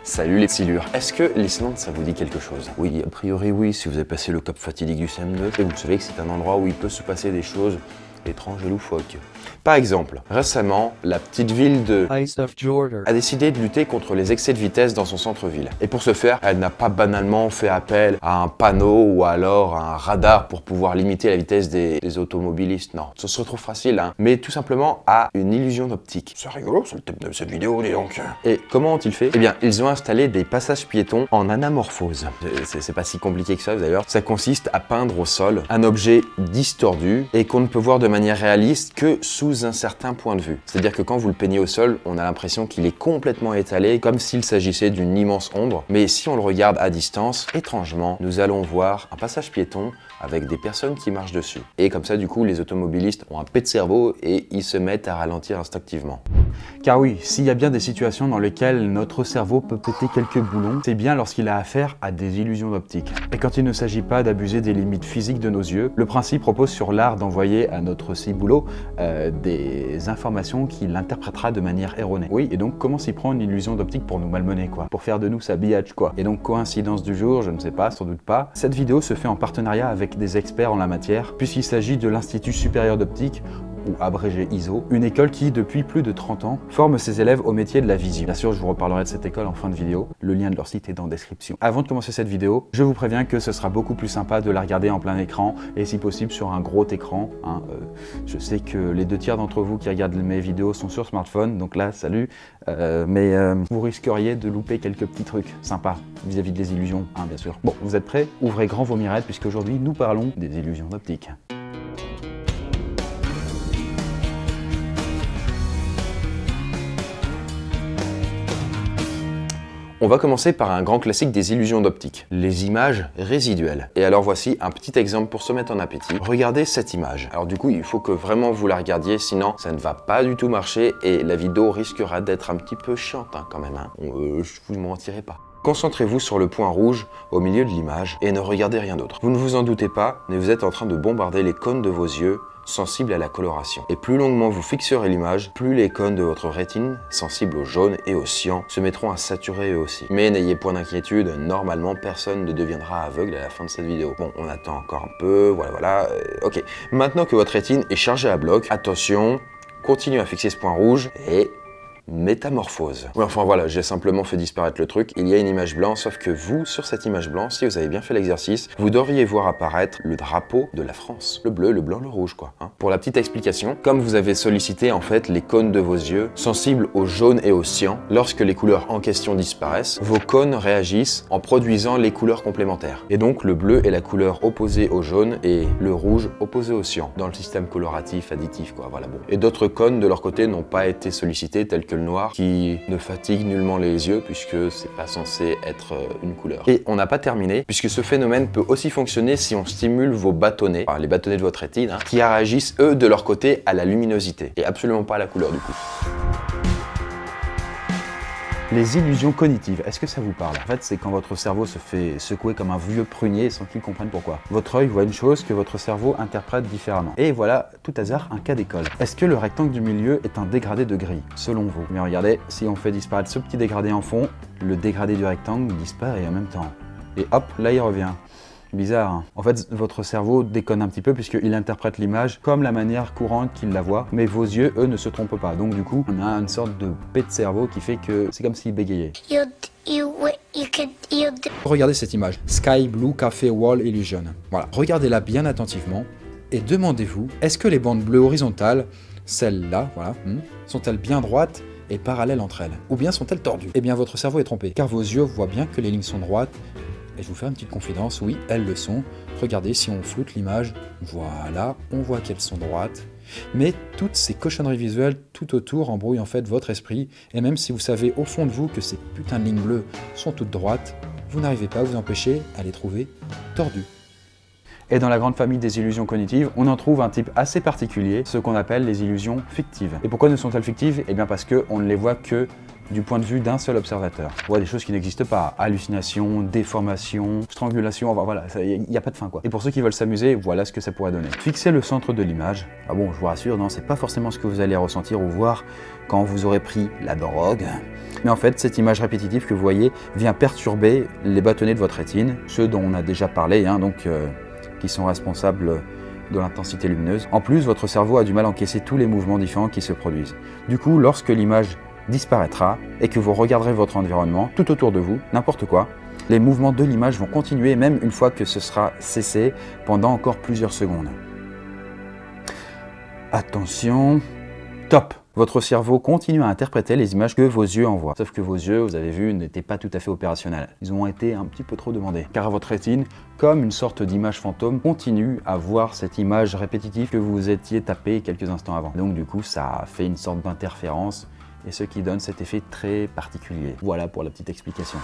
Salut les silures. Est-ce que l'Islande ça vous dit quelque chose? Oui, a priori oui, si vous avez passé le cap fatidique du CM2, et vous savez que c'est un endroit où il peut se passer des choses étranges et loufoques. Par exemple, récemment, la petite ville de Ice of Jordan a décidé de lutter contre les excès de vitesse dans son centre-ville. Et pour ce faire, elle n'a pas banalement fait appel à un panneau ou alors à un radar pour pouvoir limiter la vitesse des automobilistes. Non, ça se retrouve facile, hein. Mais tout simplement à une illusion d'optique. C'est rigolo, c'est le thème de cette vidéo, dis donc. Et comment ont-ils fait? Eh bien, ils ont installé des passages piétons en anamorphose. C'est pas si compliqué que ça d'ailleurs. Ça consiste à peindre au sol un objet distordu et qu'on ne peut voir de manière réaliste que sous un certain point de vue. C'est-à-dire que quand vous le peignez au sol, on a l'impression qu'il est complètement étalé, comme s'il s'agissait d'une immense ombre. Mais si on le regarde à distance, étrangement, nous allons voir un passage piéton avec des personnes qui marchent dessus. Et comme ça, du coup, les automobilistes ont un pet de cerveau et ils se mettent à ralentir instinctivement. Car oui, s'il y a bien des situations dans lesquelles notre cerveau peut péter quelques boulons, c'est bien lorsqu'il a affaire à des illusions d'optique. Et quand il ne s'agit pas d'abuser des limites physiques de nos yeux, le principe repose sur l'art d'envoyer à notre ciboulot des informations qu'il interprétera de manière erronée. Oui, et donc comment s'y prend une illusion d'optique pour nous malmener, quoi? Pour faire de nous sa biatch, quoi. Et donc coïncidence du jour, je ne sais pas, sans doute pas. Cette vidéo se fait en partenariat avec des experts en la matière, puisqu'il s'agit de l'Institut supérieur d'optique, ou abrégé ISO, une école qui, depuis plus de 30 ans, forme ses élèves au métier de la vision. Bien sûr, je vous reparlerai de cette école en fin de vidéo. Le lien de leur site est dans la description. Avant de commencer cette vidéo, je vous préviens que ce sera beaucoup plus sympa de la regarder en plein écran et si possible sur un gros écran. Hein. Je sais que les 2 tiers d'entre vous qui regardent mes vidéos sont sur smartphone, donc là, salut. Mais vous risqueriez de louper quelques petits trucs sympas vis-à-vis des illusions, hein, bien sûr. Bon, vous êtes prêts? Ouvrez grand vos mirettes puisqu'aujourd'hui, nous parlons des illusions d'optique. On va commencer par un grand classique des illusions d'optique, les images résiduelles. Et alors voici un petit exemple pour se mettre en appétit. Regardez cette image. Alors du coup, il faut que vraiment vous la regardiez, sinon ça ne va pas du tout marcher et la vidéo risquera d'être un petit peu chiante hein, quand même. Hein. Je vous mentirai pas. Concentrez-vous sur le point rouge au milieu de l'image et ne regardez rien d'autre. Vous ne vous en doutez pas, mais vous êtes en train de bombarder les cônes de vos yeux sensibles à la coloration. Et plus longuement vous fixerez l'image, plus les cônes de votre rétine, sensibles au jaune et au cyan, se mettront à saturer eux aussi. Mais n'ayez point d'inquiétude, normalement personne ne deviendra aveugle à la fin de cette vidéo. Bon, on attend encore un peu, voilà, ok. Maintenant que votre rétine est chargée à bloc, attention, continuez à fixer ce point rouge et métamorphose. Ouais, enfin voilà, j'ai simplement fait disparaître le truc. Il y a une image blanche, sauf que vous, sur cette image blanche, si vous avez bien fait l'exercice, vous devriez voir apparaître le drapeau de la France. Le bleu, le blanc, le rouge, quoi. Hein. Pour la petite explication, comme vous avez sollicité en fait les cônes de vos yeux, sensibles au jaune et au cyan, lorsque les couleurs en question disparaissent, vos cônes réagissent en produisant les couleurs complémentaires. Et donc le bleu est la couleur opposée au jaune et le rouge opposé au cyan, dans le système coloratif additif, quoi. Voilà, bon. Et d'autres cônes de leur côté n'ont pas été sollicités, tels que le noir qui ne fatigue nullement les yeux puisque c'est pas censé être une couleur. Et on n'a pas terminé puisque ce phénomène peut aussi fonctionner si on stimule vos bâtonnets, enfin, les bâtonnets de votre rétine, hein, qui réagissent eux de leur côté à la luminosité et absolument pas à la couleur du coup. Les illusions cognitives, est-ce que ça vous parle? En fait, c'est quand votre cerveau se fait secouer comme un vieux prunier sans qu'il comprenne pourquoi. Votre œil voit une chose que votre cerveau interprète différemment. Et voilà, tout hasard, un cas d'école. Est-ce que le rectangle du milieu est un dégradé de gris, selon vous? Mais regardez, si on fait disparaître ce petit dégradé en fond, le dégradé du rectangle disparaît en même temps. Et hop, là il revient. Bizarre, hein. En fait, votre cerveau déconne un petit peu puisqu'il interprète l'image comme la manière courante qu'il la voit, mais vos yeux, eux, ne se trompent pas. Donc du coup, on a une sorte de paix de cerveau qui fait que c'est comme s'il bégayait. Regardez cette image, Sky Blue Cafe Wall Illusion. Voilà, regardez-la bien attentivement et demandez-vous, est-ce que les bandes bleues horizontales, celles-là, voilà, sont-elles bien droites et parallèles entre elles? Ou bien sont-elles tordues? Eh bien, votre cerveau est trompé, car vos yeux voient bien que les lignes sont droites. Et je vous fais une petite confidence, oui, elles le sont. Regardez, si on floute l'image, voilà, on voit qu'elles sont droites. Mais toutes ces cochonneries visuelles tout autour embrouillent en fait votre esprit. Et même si vous savez au fond de vous que ces putains de lignes bleues sont toutes droites, vous n'arrivez pas à vous empêcher à les trouver tordues. Et dans la grande famille des illusions cognitives, on en trouve un type assez particulier, ce qu'on appelle les illusions fictives. Et pourquoi ne sont-elles fictives? Eh bien parce qu'on ne les voit que du point de vue d'un seul observateur. On voit des choses qui n'existent pas, hallucinations, déformations, strangulation, enfin voilà, il n'y a pas de fin quoi. Et pour ceux qui veulent s'amuser, voilà ce que ça pourrait donner. Fixez le centre de l'image. Ah bon, je vous rassure, non, c'est pas forcément ce que vous allez ressentir ou voir quand vous aurez pris la drogue. Mais en fait, cette image répétitive que vous voyez vient perturber les bâtonnets de votre rétine, ceux dont on a déjà parlé, qui sont responsables de l'intensité lumineuse. En plus, votre cerveau a du mal à encaisser tous les mouvements différents qui se produisent. Du coup, lorsque l'image disparaîtra et que vous regarderez votre environnement, tout autour de vous, n'importe quoi, les mouvements de l'image vont continuer même une fois que ce sera cessé pendant encore plusieurs secondes. Attention, top! Votre cerveau continue à interpréter les images que vos yeux envoient. Sauf que vos yeux, vous avez vu, n'étaient pas tout à fait opérationnels. Ils ont été un petit peu trop demandés. Car votre rétine, comme une sorte d'image fantôme, continue à voir cette image répétitive que vous étiez tapée quelques instants avant. Donc du coup, ça fait une sorte d'interférence et ce qui donne cet effet très particulier. Voilà pour la petite explication.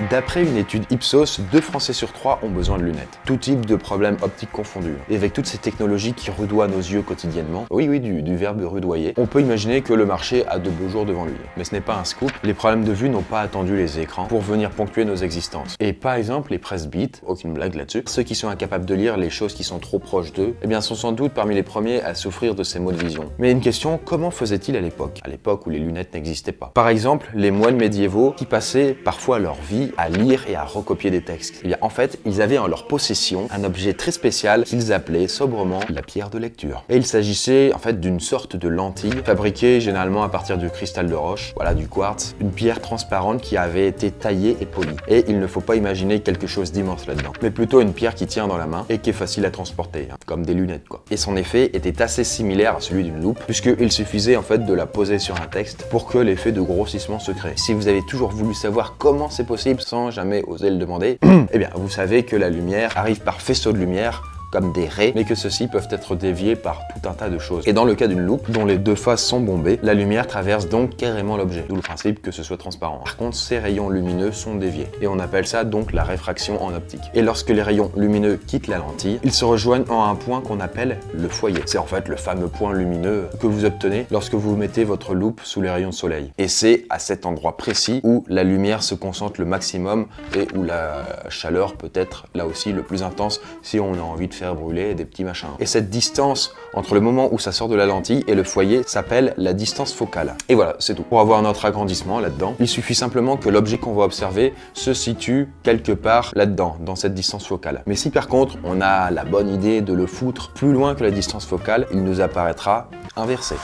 D'après une étude Ipsos, 2 Français sur 3 ont besoin de lunettes. Tout type de problèmes optiques confondus. Et avec toutes ces technologies qui rudoient nos yeux quotidiennement, oui, du verbe rudoyer, on peut imaginer que le marché a de beaux jours devant lui. Mais ce n'est pas un scoop, les problèmes de vue n'ont pas attendu les écrans pour venir ponctuer nos existences. Et par exemple, les presbytes, aucune blague là-dessus, ceux qui sont incapables de lire les choses qui sont trop proches d'eux, eh bien sont sans doute parmi les premiers à souffrir de ces maux de vision. Mais une question, comment faisaient-ils à l'époque où les lunettes n'existaient pas? Par exemple, les moines médiévaux qui passaient parfois leur vie à lire et à recopier des textes. Et bien, en fait, ils avaient en leur possession un objet très spécial qu'ils appelaient sobrement la pierre de lecture. Et il s'agissait en fait d'une sorte de lentille fabriquée généralement à partir du cristal de roche, voilà, du quartz, une pierre transparente qui avait été taillée et polie. Et il ne faut pas imaginer quelque chose d'immense là-dedans, mais plutôt une pierre qui tient dans la main et qui est facile à transporter, comme des lunettes quoi. Et son effet était assez similaire à celui d'une loupe, puisqu'il suffisait en fait de la poser sur un texte pour que l'effet de grossissement se crée. Si vous avez toujours voulu savoir comment c'est possible sans jamais oser le demander, eh bien vous savez que la lumière arrive par faisceaux de lumière, comme des raies, mais que ceux-ci peuvent être déviés par tout un tas de choses. Et dans le cas d'une loupe, dont les 2 faces sont bombées, la lumière traverse donc carrément l'objet, d'où le principe que ce soit transparent. Par contre, ces rayons lumineux sont déviés, et on appelle ça donc la réfraction en optique. Et lorsque les rayons lumineux quittent la lentille, ils se rejoignent en un point qu'on appelle le foyer. C'est en fait le fameux point lumineux que vous obtenez lorsque vous mettez votre loupe sous les rayons de soleil. Et c'est à cet endroit précis où la lumière se concentre le maximum et où la chaleur peut être là aussi le plus intense si on a envie de faire brûler des petits machins. Et cette distance entre le moment où ça sort de la lentille et le foyer s'appelle la distance focale. Et voilà, c'est tout. Pour avoir notre agrandissement là-dedans, il suffit simplement que l'objet qu'on va observer se situe quelque part là-dedans, dans cette distance focale. Mais si par contre, on a la bonne idée de le foutre plus loin que la distance focale, il nous apparaîtra inversé.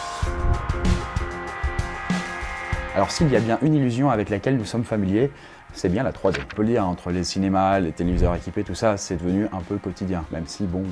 Alors s'il y a bien une illusion avec laquelle nous sommes familiers, c'est bien la 3D. On peut le dire, entre les cinémas, les téléviseurs équipés, tout ça, c'est devenu un peu quotidien. Même si, bon,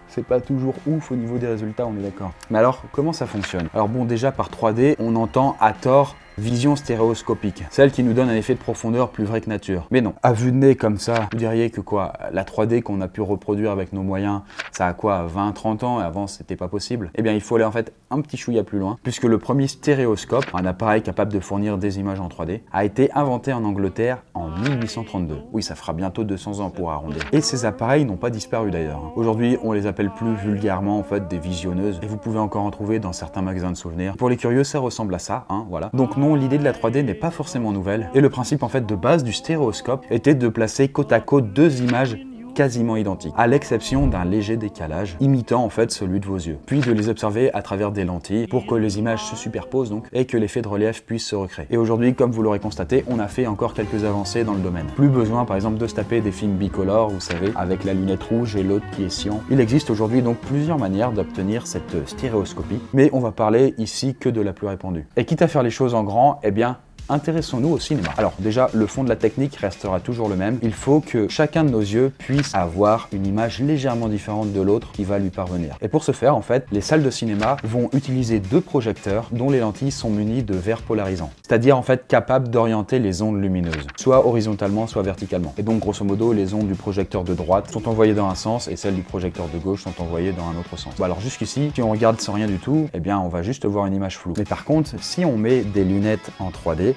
c'est pas toujours ouf au niveau des résultats, on est d'accord. Mais alors, comment ça fonctionne? Alors bon, déjà par 3D, on entend à tort vision stéréoscopique, celle qui nous donne un effet de profondeur plus vrai que nature. Mais non, à vue de nez comme ça, vous diriez que quoi, la 3D qu'on a pu reproduire avec nos moyens, ça a quoi, 20-30 ans, et avant c'était pas possible? Eh bien il faut aller en fait un petit chouïa plus loin, puisque le premier stéréoscope, un appareil capable de fournir des images en 3D, a été inventé en Angleterre en 1832. Oui, ça fera bientôt 200 ans pour arrondir. Et ces appareils n'ont pas disparu d'ailleurs. Aujourd'hui, on les appelle plus vulgairement en fait des visionneuses, et vous pouvez encore en trouver dans certains magasins de souvenirs. Pour les curieux, ça ressemble à ça, hein, voilà. Donc non, l'idée de la 3D n'est pas forcément nouvelle, et le principe en fait de base du stéréoscope était de placer côte à côte 2 images quasiment identiques, à l'exception d'un léger décalage, imitant en fait celui de vos yeux, puis de les observer à travers des lentilles pour que les images se superposent donc, et que l'effet de relief puisse se recréer. Et aujourd'hui, comme vous l'aurez constaté, on a fait encore quelques avancées dans le domaine. Plus besoin par exemple de se taper des films bicolores, vous savez, avec la lunette rouge et l'autre qui est cyan. Il existe aujourd'hui donc plusieurs manières d'obtenir cette stéréoscopie, mais on va parler ici que de la plus répandue. Et quitte à faire les choses en grand, eh bien, intéressons-nous au cinéma. Alors déjà, le fond de la technique restera toujours le même. Il faut que chacun de nos yeux puisse avoir une image légèrement différente de l'autre qui va lui parvenir. Et pour ce faire, en fait, les salles de cinéma vont utiliser 2 projecteurs dont les lentilles sont munies de verres polarisants. C'est-à-dire en fait capables d'orienter les ondes lumineuses, soit horizontalement, soit verticalement. Et donc grosso modo, les ondes du projecteur de droite sont envoyées dans un sens et celles du projecteur de gauche sont envoyées dans un autre sens. Bon, alors jusqu'ici, si on regarde sans rien du tout, eh bien on va juste voir une image floue. Mais par contre, si on met des lunettes en 3D,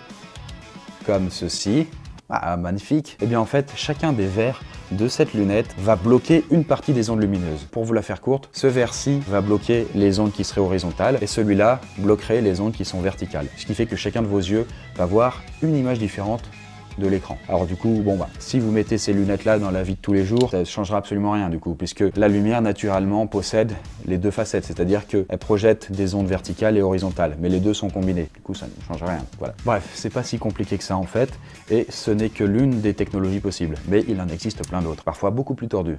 comme ceci, Ah, magnifique. Eh bien en fait, chacun des verres de cette lunette va bloquer une partie des ondes lumineuses. Pour vous la faire courte, ce verre-ci va bloquer les ondes qui seraient horizontales et celui-là bloquerait les ondes qui sont verticales. Ce qui fait que chacun de vos yeux va voir une image différente de l'écran. Alors du coup, si vous mettez ces lunettes-là dans la vie de tous les jours, ça ne changera absolument rien du coup, puisque la lumière naturellement possède les deux facettes, c'est-à-dire qu'elle projette des ondes verticales et horizontales, mais les deux sont combinés. Du coup, ça ne change rien. Voilà. Bref, c'est pas si compliqué que ça en fait, et ce n'est que l'une des technologies possibles, mais il en existe plein d'autres, parfois beaucoup plus tordues.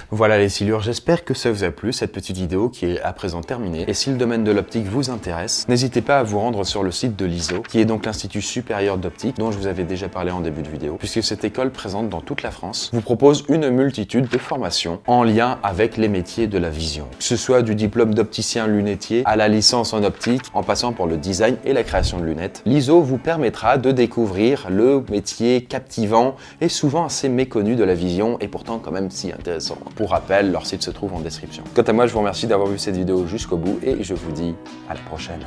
Voilà les silures, j'espère que ça vous a plu, cette petite vidéo qui est à présent terminée. Et si le domaine de l'optique vous intéresse, n'hésitez pas à vous rendre sur le site de l'ISO, qui est donc l'Institut supérieur d'optique, dont je vous avais déjà parlé en début de vidéo, puisque cette école présente dans toute la France vous propose une multitude de formations en lien avec les métiers de la vision. Que ce soit du diplôme d'opticien lunetier à la licence en optique, en passant par le design et la création de lunettes, l'ISO vous permettra de découvrir le métier captivant et souvent assez méconnu de la vision et pourtant quand même si intéressant. Pour rappel, leur site se trouve en description. Quant à moi, je vous remercie d'avoir vu cette vidéo jusqu'au bout et je vous dis à la prochaine.